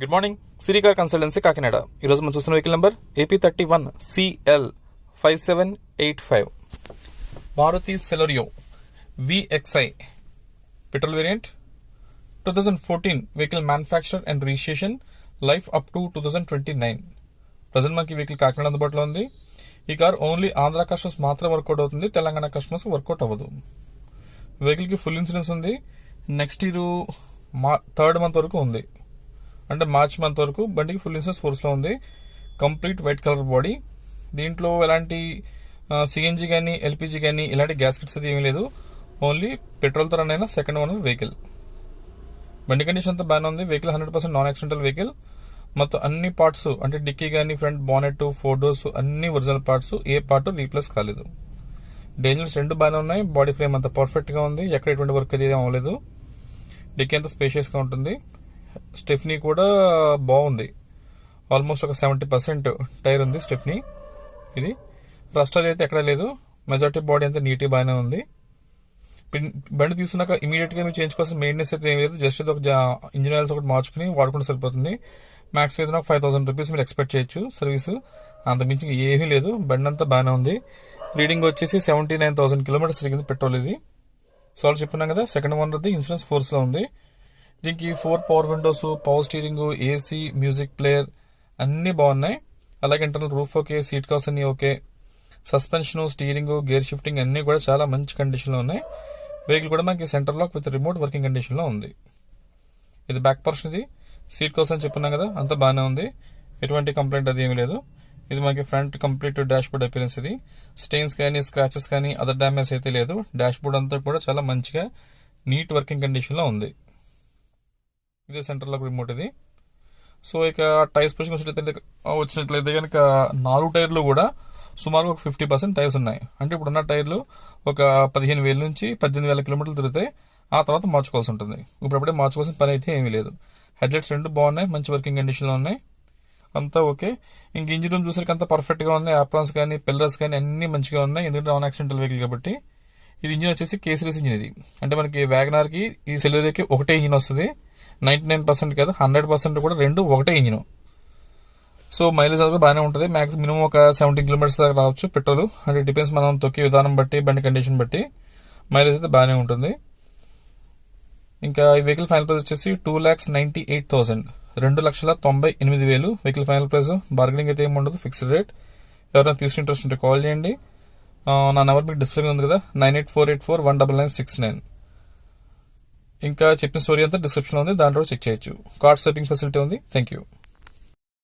Good morning, Siri car consultancy Kakinada. ఈరోజు మనం చూస్తున్న vehicle number AP31CL5785 Maruti Celerio VXI petrol variant. 2014 vehicle manufacture and registration, life up to 2029. Present మనకి vehicle Kakinada అందుబాటులో ఉంది. ఈ కార్ ఓన్లీ ఆంధ్ర కస్టమర్స్ మాత్రం వర్కౌట్ అవుతుంది, తెలంగాణ కస్టమర్స్ వర్కౌట్ అవ్వదు. వెహికల్కి ఫుల్ ఇన్సూరెన్స్ ఉంది. నెక్స్ట్ ఇయర్ 3rd మంత్ వరకు ఉంది, అంటే మార్చ్ మంత్ వరకు బండికి ఫుల్ ఇన్సూరెన్స్ ఫోర్స్లో ఉంది. Complete white colour body. దీంట్లో ఎలాంటి సిఎన్జి కానీ ఎల్పిజి కానీ ఇలాంటి గ్యాస్ కిట్స్ అది ఏమీ లేదు. ఓన్లీ పెట్రోల్తో రన్ అయిన సెకండ్ ఓనర్ వెహికల్. బండి కండిషన్ అంతా బాగానే ఉంది. Vehicle 100% non accidental vehicle. మొత్తం అన్ని పార్ట్స్ అంటే డిక్కీ కానీ ఫ్రంట్ బానెట్ 4 doors అన్ని ఒరిజినల్ పార్ట్స్, ఏ పార్ట్ రీప్లేస్ కాలేదు. డేంజర్స్ రెండు బాగానే ఉన్నాయి. బాడీ ఫ్రేమ్ అంతా పర్ఫెక్ట్గా ఉంది, ఎక్కడ ఎటువంటి వర్క్ అది అవ్వలేదు. డిక్కీ అంతా స్పేషియస్గా ఉంటుంది. స్టెఫ్నీ కూడా బాగుంది, ఆల్మోస్ట్ ఒక 70% టైర్ ఉంది స్టెఫ్నీ. ఇది రస్టర్ అయితే ఎక్కడ లేదు. మెజార్టీ బాడీ అంతా నీట్గా బాగానే ఉంది. బండి తీసుకున్నాక ఇమీడియట్గా మీరు చేయించుకోవాల్సిన మెయింటెనెన్స్ అయితే ఏం లేదు. జస్ట్ ఇది ఒక ఇంజిన్ ఆయిల్స్ ఒకటి మార్చుకుని వాడుకుంటే సరిపోతుంది. మ్యాక్స్ మీద 5,000 రూపీస్ మీరు ఎక్స్పెక్ట్ చేయొచ్చు సర్వీసు, అంతమించి ఏమీ లేదు. బండి అంతా బాగానే ఉంది. రీడింగ్ వచ్చేసి 79,000 కిలోమీటర్స్ తిరిగింది పెట్రోల్ ఇది. సో వాళ్ళు చెప్పున్నాం కదా, సెకండ్ ఓనర్ది ఇన్సూరెన్స్ ఫోర్స్లో ఉంది. దీనికి 4 power windows, power steering, AC, music player అన్నీ బాగున్నాయి. అలాగే internal roof okay, seat covers అన్నీ okay, suspension, steering, gear shifting అన్నీ కూడా చాలా మంచి కండిషన్లో ఉన్నాయి. వెహికల్ కూడా మనకి centre lock with remote working కండిషన్లో ఉంది. ఇది బ్యాక్ పోర్షన్. ఇది సీట్ కవర్స్ అని చెప్పున్నాం కదా, అంతా బాగానే ఉంది, ఎటువంటి కంప్లైంట్ అది ఏమీ లేదు. ఇది మనకి front complete dash board appearance. ఇది స్టెయిన్స్ కానీ స్క్రాచెస్ కానీ అదర్ డ్యామేజ్ అయితే లేదు. డాష్ బోర్డ్ అంతా కూడా చాలా మంచిగా నీట్ వర్కింగ్ కండిషన్లో ఉంది. ఇదే సెంటర్ లాక్ రిమోట్ ఇది. సో ఇక టైర్స్ పొజిషన్ వచ్చినట్లయితే కనుక 4 టైర్లు కూడా సుమారుగా ఒక 50% టైర్స్ ఉన్నాయి. అంటే ఇప్పుడున్న టైర్లు ఒక 15,000 నుంచి 18,000 కిలోమీటర్లు తిరిగితే ఆ తర్వాత మార్చుకోవాల్సి ఉంటుంది. ఇప్పుడప్పుడే మార్చుకోవాల్సిన పని అయితే ఏమీ లేదు. హెడ్లైట్స్ రెండు బాగున్నాయి, మంచి వర్కింగ్ కండిషన్లో ఉన్నాయి, అంతా ఓకే. ఇంక ఇంజిన్ రూమ్ చూసరికి అంతా పర్ఫెక్ట్గా ఉన్నాయి. ఆప్రాన్స్ కానీ పిల్లర్స్ కానీ అన్ని మంచిగా ఉన్నాయి, ఎందుకంటే నాన్ యాక్సిడెంటల్ వెహికల్ కాబట్టి. ఇది ఇంజిన్ వచ్చేసి K-Series ఇంజిన్. ఇది అంటే మనకి వ్యాగనార్కి ఈ సెలెరియోకి ఒకటే ఇంజిన్ వస్తుంది. 99% కాదు, 100% కూడా రెండు ఒకటే ఇంజిన్. సో మైలేజ్ అనేది బాగానే ఉంటుంది. మినిమం ఒక 17 kilometers దాకా రావచ్చు పెట్రోల్. అంటే డిపెండ్స్ మనం తొక్కే విధానం బట్టి, బండి కండిషన్ బట్టి మైలేజ్ అయితే బాగానే ఉంటుంది. ఇంకా ఈ వెహికల్ ఫైనల్ ప్రైస్ వచ్చేసి 2,98,000, 2,98,000 వెహికల్ ఫైనల్ ప్రైస్. బార్గెనింగ్ అయితే ఏమి ఉండదు, ఫిక్స్డ్ రేట్. ఎవరైనా తీసుకుని ఇంట్రెస్ట్ ఉంటే కాల్ చేయండి. నా నెంబర్ మీకు డిస్ప్లే ఉంది కదా, 9848419969. ఇంకా చెప్పిన స్టోరీ అంతా డిస్క్రిప్షన్లో ఉంది, దాంట్లో చెక్ చేయొచ్చు. కార్డ్ స్వైపింగ్ ఫెసిలిటీ ఉంది. Thank you.